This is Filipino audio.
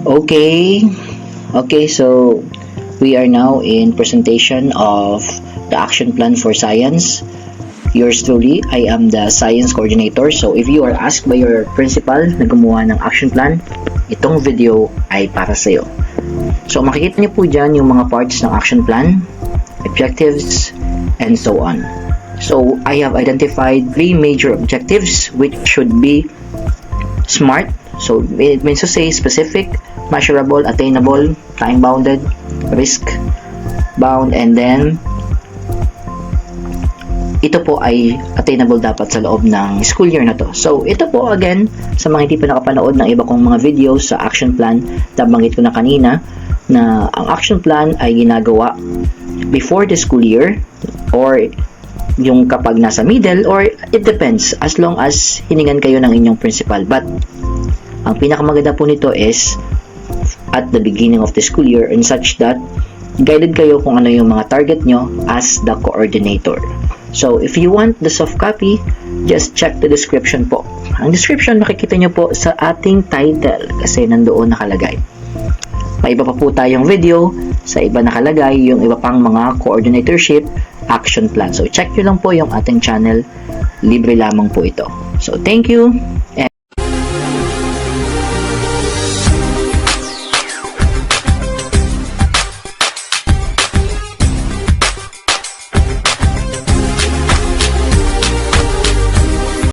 Okay. Okay, so we are now in presentation of the action plan for science. Yours truly, I am the science coordinator. So if you are asked by your principal na gumawa ng action plan, itong video ay para sa iyo. So makikita niyo po dyan yung mga parts ng action plan, objectives, and so on. So I have identified 3 major objectives which should be SMART. So it means to say specific, measurable, attainable, time-bounded, risk-bound, and then ito po ay attainable dapat sa loob ng school year na to. So ito po again, sa mga hindi pa nakapanood ng iba kong mga videos sa action plan, nabanggit ko na kanina na ang action plan ay ginagawa before the school year or yung kapag nasa middle, or it depends as long as hiningan kayo ng inyong principal. But ang pinakamaganda po nito is at the beginning of the school year and such that guided kayo kung ano yung mga target nyo as the coordinator. So if you want the soft copy, just check the description po. Ang description makikita nyo po sa ating title kasi nandoon nakalagay. May iba pa po tayong video, sa iba nakalagay yung iba pang mga coordinatorship action plan. So check nyo lang po yung ating channel, libre lamang po ito. So thank you.